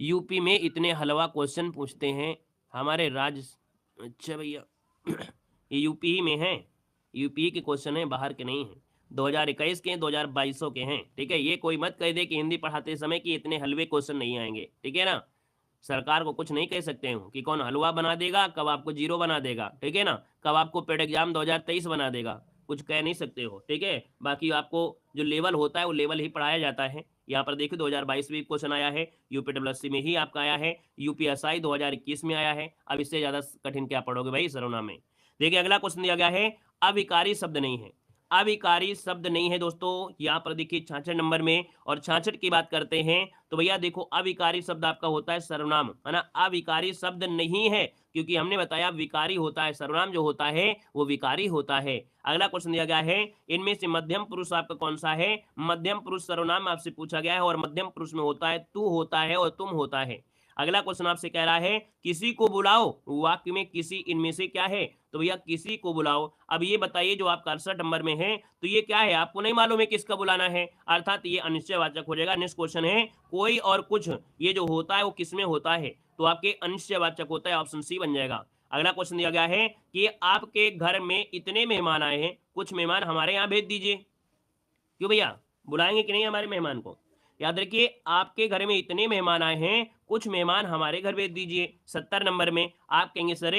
यूपी में इतने हलवा क्वेश्चन पूछते हैं हमारे राज्य। अच्छा भैया ये यूपी ही में है, यूपी के क्वेश्चन है, बाहर के नहीं है, 2021 के 2022 के हैं, ठीक है। ये कोई मत कह दे कि हिंदी पढ़ाते समय कि इतने हलवे क्वेश्चन नहीं आएंगे, ठीक है ना। सरकार को कुछ नहीं कह सकते हो कि कौन हलवा बना देगा, कब आपको जीरो बना देगा, ठीक है ना, कब आपको पेड एग्जाम 2023 बना देगा, कुछ कह नहीं सकते हो, ठीक है। बाकी आपको जो लेवल होता है वो लेवल ही पढ़ाया जाता है। यहाँ पर देखिए 2022 में क्वेश्चन आया है, यूपीडब्ल्यूएससी में ही आपका आया है, यूपीएसआई 2021 में आया है। अब इससे ज़्यादा कठिन क्या पढ़ोगे भाई सर्वनाम में। देखिए अगला क्वेश्चन दिया गया है अविकारी शब्द नहीं है। अविकारी शब्द नहीं है दोस्तों, यहाँ पर देखिए 66 नंबर में, और 66 की बात करते हैं तो भैया देखो अविकारी शब्द आपका होता है सर्वनाम, है ना। अविकारी शब्द नहीं है क्योंकि हमने बताया विकारी होता है, सर्वनाम जो होता है वो विकारी होता है। अगला क्वेश्चन दिया गया है इनमें से मध्यम पुरुष आपका कौन सा है? मध्यम पुरुष सर्वनाम आपसे पूछा गया है, और मध्यम पुरुष में होता है तू होता है और तुम होता है। अगला क्वेश्चन आपसे कह रहा है किसी को बुलाओ, वाक्य में किसी इनमें से क्या है? तो भैया किसी को बुलाओ। अब ये बताइए जो आपका 68 नंबर में है तो ये क्या है, आपको नहीं मालूम है किसका बुलाना है, अर्थात ये अनिश्चयवाचक हो जाएगा। नेक्स्ट क्वेश्चन है कोई और कुछ, ये जो होता है वो किसमें होता है? तो आपके अनिश्चयवाचक होता है, ऑप्शन सी बन जाएगा। अगला क्वेश्चन दिया गया है कि आपके घर में इतने मेहमान आए हैं, कुछ मेहमान हमारे यहाँ भेज दीजिए। क्यों भैया, बुलाएंगे कि नहीं हमारे मेहमान को? याद रखिए आपके घर में इतने मेहमान आए हैं, कुछ मेहमान हमारे घर भेज दीजिए। 70 नंबर में आप कहेंगे सर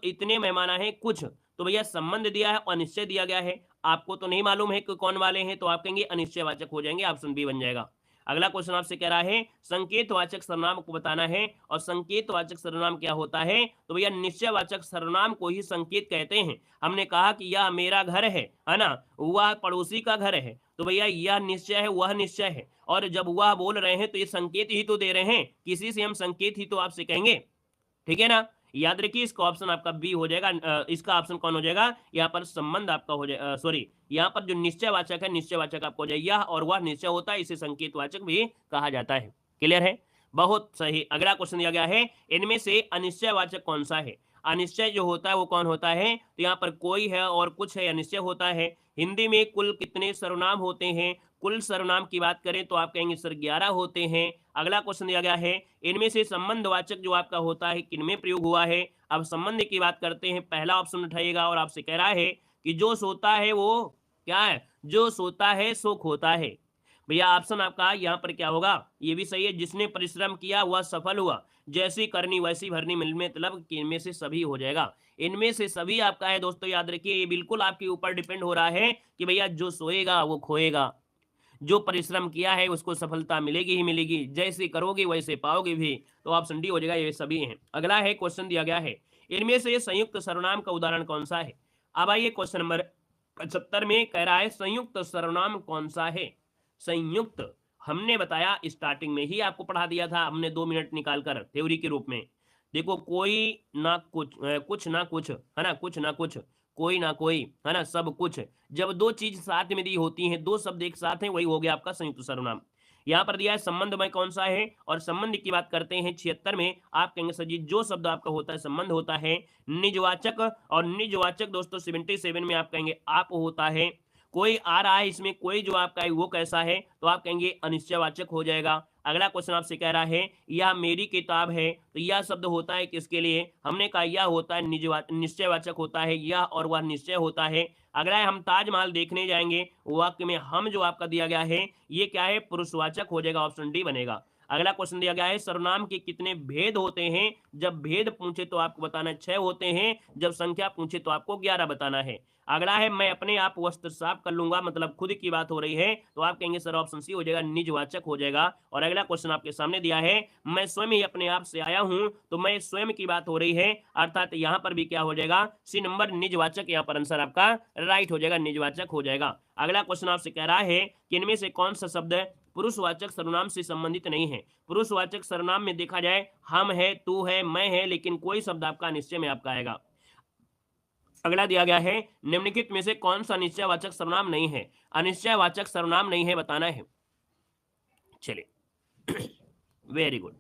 इतने मेहमान आए हैं कुछ, तो भैया संबंध दिया है और निश्चय दिया गया है, आपको तो नहीं मालूम है कि कौन वाले हैं, तो आप कहेंगे अनिश्चयवाचक हो जाएंगे, ऑप्शन बी बन जाएगा। अगला क्वेश्चन आपसे कह रहा है संकेतवाचक सर्वनाम को बताना है, और संकेतवाचक सर्वनाम क्या होता है? तो भैया निश्चयवाचक सर्वनाम को ही संकेत कहते हैं। हमने कहा कि यह मेरा घर है ना, वह पड़ोसी का घर है, तो भैया यह निश्चय है वह निश्चय है, और जब वह बोल रहे हैं तो ये संकेत ही तो दे रहे हैं, किसी से हम संकेत ही तो आपसे कहेंगे, ठीक है ना। याद रखिए इसका ऑप्शन आपका बी हो जाएगा। इसका ऑप्शन कौन हो जाएगा? यहाँ पर संबंध आपका हो जाएगा, सॉरी यहाँ पर जो निश्चयवाचक है निश्चयवाचक आपको हो जाएगा, और वह निश्चय होता है, इसे संकेतवाचक भी कहा जाता है, क्लियर है, बहुत सही। अगला क्वेश्चन दिया गया है इनमें से अनिश्चयवाचक कौन सा है? अनिश्चय जो होता है वो कौन होता है? तो यहाँ पर कोई है और कुछ है, अनिश्चय होता है। हिंदी में कुल कितने सर्वनाम होते हैं? कुल सर्वनाम की बात करें तो आप कहेंगे सर 11 होते हैं। अगला क्वेश्चन दिया गया है इनमें से संबंधवाचक जो आपका होता है किनमें प्रयोग हुआ है? अब संबंध की बात करते हैं, पहला ऑप्शन उठाइएगा, और आपसे कह रहा है कि जो सोता है वो क्या है? जो सोता है सो खोता है। भैया ऑप्शन आपका यहाँ पर क्या होगा? ये भी सही है, जिसने परिश्रम किया वह सफल हुआ, जैसी करनी वैसी भरनी, मिल में मतलब इनमें से सभी हो जाएगा। इनमें से सभी आपका है दोस्तों, याद रखिए ये बिल्कुल आपके ऊपर डिपेंड हो रहा है कि भैया जो सोएगा वो खोएगा, जो परिश्रम किया है उसको सफलता मिलेगी ही मिलेगी, जैसे करोगे वैसे पाओगे भी, तो ऑप्शन डी हो जाएगा, ये सभी हैं। अगला है क्वेश्चन दिया गया है इनमें से संयुक्त सर्वनाम का उदाहरण कौन सा है? अब आइए क्वेश्चन नंबर 75 में कह रहा है संयुक्त सर्वनाम कौन सा है? संयुक्त, हमने बताया स्टार्टिंग में ही आपको पढ़ा दिया था, हमने 2 मिनट निकाल कर थ्योरी के रूप में। देखो कोई ना कुछ कुछ ना कुछ, है ना? कुछ ना कुछ, कोई ना कोई, है ना? सब कुछ। जब 2 चीज़ साथ में दी होती हैं, 2 शब्द एक साथ हैं, वही हो गया आपका संयुक्त सर्वनाम। यहाँ पर दिया है संबंधमय कौन-सा है और संबंध की बात करते हैं 76 में। आप कहेंगे सर जी जो शब्द आपका होता है संबंध होता है निजवाचक, और निजवाचक दोस्तों 77 में आप कहेंगे आप होता है। कोई आ रहा है इसमें, कोई जो आपका है वो कैसा है, तो आप कहेंगे अनिश्चयवाचक हो जाएगा। अगला क्वेश्चन आपसे कह रहा है यह मेरी किताब है, तो यह शब्द होता है किसके लिए? हमने कहा यह होता है निश्चयवाचक होता है, यह और वह निश्चय होता है। अगला है हम ताजमहल देखने जाएंगे, वाक्य में हम जो आपका दिया गया है ये क्या है? पुरुषवाचक हो जाएगा, ऑप्शन डी बनेगा। अगला क्वेश्चन दिया गया है सर्वनाम के कितने भेद होते हैं? जब भेद पूछे तो आपको बताना है 6 होते हैं, जब संख्या पूछे तो आपको 11 बताना है। अगला है मैं अपने आप वस्त्र साफ कर लूंगा, मतलब खुद की बात हो रही है, तो आप कहेंगे सर ऑप्शन सी हो जाएगा, निजवाचक हो जाएगा। और अगला क्वेश्चन आपके सामने दिया है मैं स्वयं ही अपने आप से आया हूं, तो मैं स्वयं की बात हो रही है, अर्थात यहां पर भी क्या हो जाएगा? सी नंबर निजवाचक, यहां पर आंसर आपका राइट हो जाएगा, निजवाचक हो जाएगा। अगला क्वेश्चन आपसे कह रहा है कि इनमें से कौन सा शब्द पुरुषवाचक सर्वनाम से संबंधित नहीं है? पुरुषवाचक सर्वनाम में देखा जाए हम है, तू है, मैं है, लेकिन कोई शब्द आपका निश्चय में आपका आएगा। अगला दिया गया है निम्नलिखित में से कौन सा निश्चयवाचक सर्वनाम नहीं है? अनिश्चयवाचक सर्वनाम नहीं है, बताना है। चलिए वेरी गुड।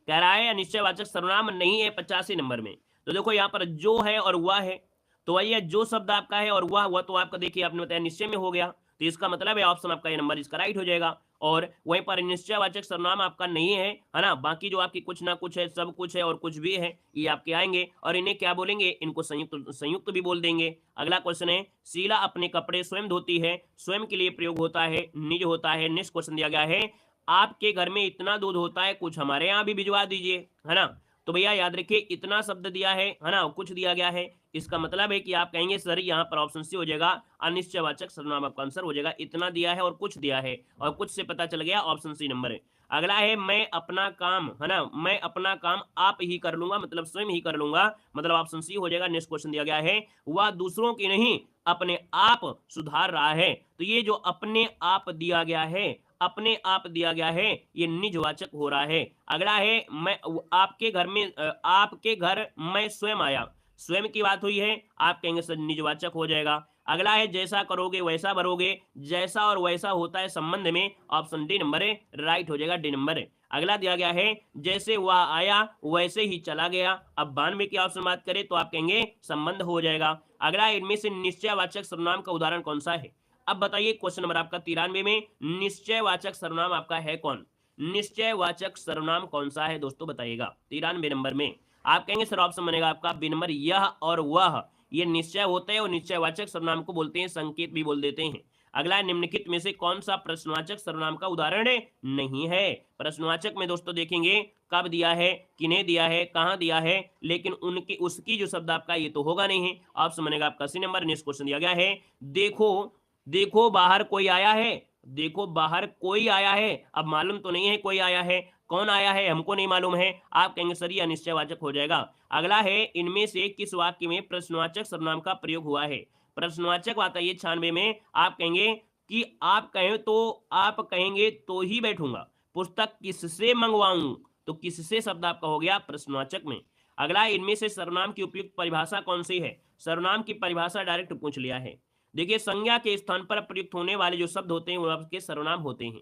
कह रहा है अनिश्चयवाचक सर्वनाम नहीं है 85 नंबर में। तो देखो यहाँ पर जो है और वह है, तो वही जो शब्द आपका है और वह तो आपका देखिए आपने बताया निश्चय में हो गया, तो इसका मतलब है ऑप्शन आपका ये नंबर इसका राइट हो जाएगा। और वहीं पर निश्चयवाचक सर्वनाम आपका नहीं है ना? बाकी जो आपकी कुछ ना कुछ है, सब कुछ है और कुछ भी है, ये आपके आएंगे और इन्हें क्या बोलेंगे? इनको संयुक्त संयुक्त भी बोल देंगे। अगला क्वेश्चन है शीला अपने कपड़े स्वयं धोती है, स्वयं के लिए प्रयोग होता है, निज होता है। नेक्स्ट क्वेश्चन दिया गया है आपके घर में इतना दूध होता है, कुछ हमारे यहाँ भी भिजवा दीजिए, है ना? तो भैया याद रखिए इतना शब्द दिया है ना? कुछ दिया गया है, इसका मतलब है कि आप कहेंगे सर यहाँ पर ऑप्शन सी हो जाएगा, अनिश्चयवाचक सर्वनाम आपका आंसर हो जाएगा। इतना दिया है और कुछ दिया है, और कुछ से पता चल गया ऑप्शन सी नंबर है। अगला है मैं अपना काम, है ना? मैं अपना काम आप ही कर लूंगा, मतलब स्वयं ही कर लूंगा, मतलब ऑप्शन सी हो जाएगा। नेक्स्ट क्वेश्चन दिया गया है वह दूसरों की नहीं अपने आप सुधार रहा है, तो ये जो अपने आप दिया गया है, अपने आप दिया गया है, ये निजवाचक हो रहा है। अगला है मैं आपके घर में आपके घर मैं स्वयं आया, स्वयं की बात हुई है, आप कहेंगे सर निजवाचक हो जाएगा। अगला है जैसा करोगे वैसा भरोगे, जैसा और वैसा होता है संबंध में, ऑप्शन डी नंबर है, राइट हो जाएगा, डी नंबर है। अगला दिया गया है जैसे वह आया वैसे ही चला गया, अब 92 की ऑप्शन बात करें तो आप कहेंगे संबंध हो जाएगा। अगला इनमें से निश्चयवाचक सर्वनाम का उदाहरण कौन सा है? अब बताइए क्वेश्चन नंबर आपका 93 में निश्चयवाचक सर्वनाम आपका है कौन? निश्चयवाचक सर्वनाम कौन सा है दोस्तों, बताइएगा 93 नंबर में। आप कहेंगे सर ऑप्शन बनेगा आपका बी नंबर, यह और वह, ये निश्चय होते हैं और निश्चयवाचक सर्वनाम को बोलते हैं, संकेत भी बोल देते हैं। अगला निम्नलिखित में से कौन सा प्रश्नवाचक सर्वनाम का उदाहरण नहीं है? प्रश्नवाचक में दोस्तों देखेंगे कब दिया है, किन्हें दिया है, कहां दिया है, लेकिन उनकी उसकी जो शब्द आपका ये तो होगा नहीं है, ऑप्शन बनेगा आपका सी नंबर। नेक्स्ट क्वेश्चन दिया गया है देखो देखो बाहर कोई आया है, देखो बाहर कोई आया है, अब मालूम तो नहीं है कोई आया है, कौन आया है हमको नहीं मालूम है, आप कहेंगे सर ये अनिश्चयवाचक हो जाएगा। अगला है इनमें से किस वाक्य में प्रश्नवाचक सर्वनाम का प्रयोग हुआ है? प्रश्नवाचक बात है ये 96 में, आप कहेंगे कि आप कहें तो, आप कहेंगे तो ही बैठूंगा, पुस्तक किससे मंगवाऊं, तो किससे शब्द आपका हो गया प्रश्नवाचक में। अगला इनमें से सर्वनाम की उपयुक्त परिभाषा कौन सी है? सर्वनाम की परिभाषा डायरेक्ट पूछ लिया है। देखिए संज्ञा के स्थान पर प्रयुक्त होने वाले जो शब्द होते हैं वो आपके सर्वनाम होते हैं।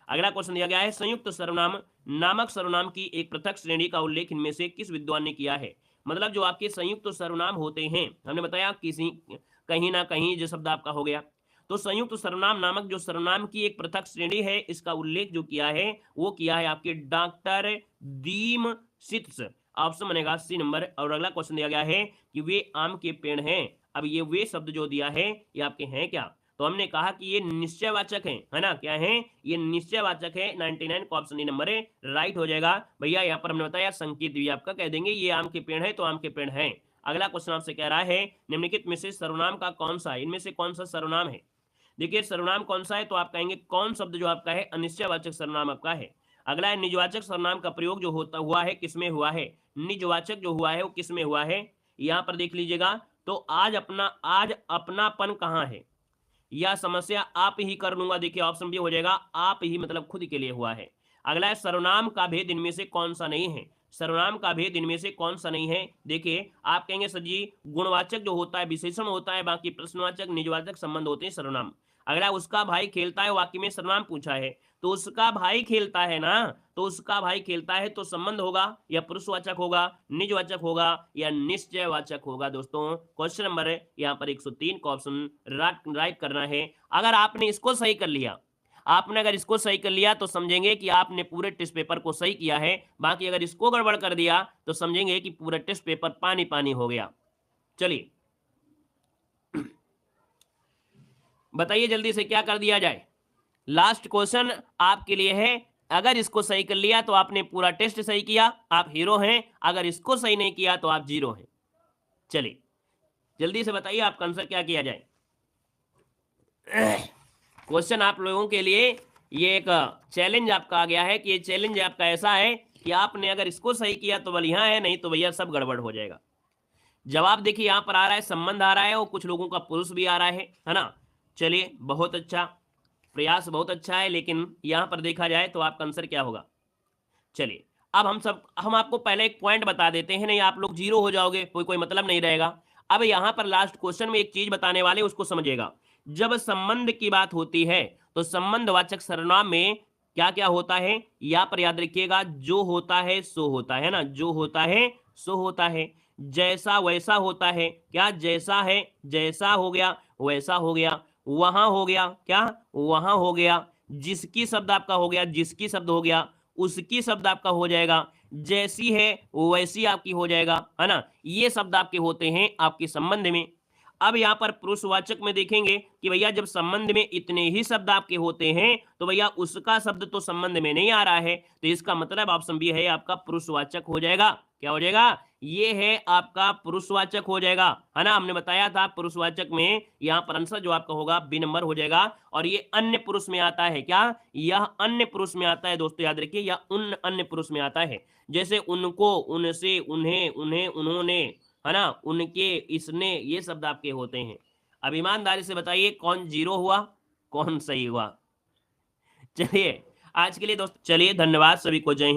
अगला क्वेश्चन दिया गया है संयुक्त सर्वनाम नामक सर्वनाम की एक पृथक श्रेणी का उल्लेख इनमें से किस विद्वान ने किया है? मतलब जो आपके संयुक्त सर्वनाम होते हैं, हमने बताया किसी कहीं ना कहीं जो शब्द आपका हो गया, तो संयुक्त सर्वनाम नामक जो सर्वनाम की एक पृथक श्रेणी है, इसका उल्लेख जो किया है वो किया है आपके डॉक्टर दीम सिट्स, ऑप्शन बनेगा सी नंबर। और अगला क्वेश्चन दिया गया है कि वे आम के पेड़ हैं, अब ये वे शब्द जो दिया है ये आपके हैं क्या? तो हमने कहा कि ये निश्चयवाचक है ना? क्या है ये? निश्चयवाचक है। 99 का ऑप्शन नंबर है, राइट हो जाएगा भैया। यहाँ पर हमने बताया संकेत भी आपका कह देंगे ये आम के पेड़ है तो आम के पेड़ है। अगला क्वेश्चन आपसे कह रहा है निम्नलिखित में से सर्वनाम का कौन सा, इनमें से कौन सा सर्वनाम है? देखिए सर्वनाम कौन सा है, तो आप कहेंगे कौन शब्द जो आपका है अनिश्चयवाचक सर्वनाम आपका है। अगला है निजवाचक सर्वनाम का प्रयोग जो होता हुआ है किसमें हुआ है? निजवाचक जो हुआ है वो किसमें हुआ है? यहाँ पर देख लीजिएगा, तो आज अपनापन कहाँ है, या समस्या आप ही कर लूंगा। देखिए ऑप्शन बी हो जाएगा, आप ही मतलब खुद के लिए हुआ है। अगला है सर्वनाम का भेद इनमें से कौन सा नहीं है। सर्वनाम का भेद इनमें से कौन सा नहीं है। देखिए आप कहेंगे सर जी गुणवाचक जो होता है विशेषण होता है, बाकी प्रश्नवाचक निजवाचक संबंध होते हैं सर्वनाम। अगला उसका भाई खेलता है, वाक्य में सर्वनाम पूछा है, तो उसका भाई खेलता है ना, तो उसका भाई खेलता है तो संबंध होगा या पुरुषवाचक होगा, निजवाचक होगा या निश्चयवाचक होगा। दोस्तों क्वेश्चन नंबर यहाँ पर 103 का ऑप्शन राइट करना है। अगर आपने इसको सही कर लिया, आपने अगर इसको सही कर लिया तो समझेंगे कि आपने पूरे टेस्ट पेपर को सही किया है। बाकी अगर इसको गड़बड़ कर दिया तो समझेंगे कि पूरा टेस्ट पेपर पानी पानी हो गया। चलिए बताइए जल्दी से क्या कर दिया जाए। लास्ट क्वेश्चन आपके लिए है। अगर इसको सही कर लिया तो आपने पूरा टेस्ट सही किया, आप हीरो हैं। अगर इसको सही नहीं किया तो आप जीरो हैं। चलिए जल्दी से बताइए आपका आंसर क्या किया जाए। क्वेश्चन आप लोगों के लिए ये एक चैलेंज आपका आ गया है कि ये चैलेंज आपका ऐसा है कि आपने अगर इसको सही किया तो बढ़िया है, नहीं तो भैया सब गड़बड़ हो जाएगा। जवाब देखिए यहां पर आ रहा है, संबंध आ रहा है और कुछ लोगों का पुरुष भी आ रहा है ना। चलिए बहुत अच्छा, प्रयास बहुत अच्छा है, लेकिन यहां पर देखा जाए तो आपका आंसर क्या होगा। चलिए अब हम आपको पहले एक पॉइंट बता देते हैं, नहीं आप लोग जीरो हो जाओगे, कोई मतलब नहीं रहेगा। अब यहां पर लास्ट क्वेश्चन में एक चीज बताने वाले, उसको समझिएगा। जब संबंध की बात होती है तो संबंधवाचक सर्वनाम में क्या क्या होता है, यहाँ पर याद रखिएगा, जो होता है सो होता है ना, जो होता है सो होता है। जैसा वैसा होता है, क्या जैसा है जैसा हो गया, वैसा हो गया, वहां हो गया, क्या वहां हो गया, जिसकी शब्द आपका हो गया, जिसकी शब्द हो गया, उसकी शब्द आपका हो जाएगा, जैसी है वैसी आपकी हो जाएगा, है ना। ये शब्द आपके होते हैं आपके संबंध में। अब यहाँ पर पुरुषवाचक में देखेंगे कि भैया जब संबंध में इतने ही शब्द आपके होते हैं तो भैया उसका शब्द तो संबंध में नहीं आ रहा है, तो इसका मतलब ऑप्शन बी है आपका पुरुषवाचक हो जाएगा। क्या हो जाएगा, ये है आपका पुरुषवाचक हो जाएगा, है ना। हमने बताया था पुरुषवाचक में यहाँ पर आंसर जो आपका होगा बी नंबर हो जाएगा। और ये अन्य पुरुष में आता है, क्या यह अन्य पुरुष में आता है दोस्तों, याद रखिए यह उन अन्य पुरुष में आता है। जैसे उनको, उनसे, उन्हें, उन्हें, उन्होंने, है ना, उनके, इसने, ये शब्द आपके होते हैं। अब ईमानदारी से बताइए कौन जीरो हुआ, कौन सही हुआ। चलिए आज के लिए दोस्तों, चलिए धन्यवाद सभी को, जय हिंद।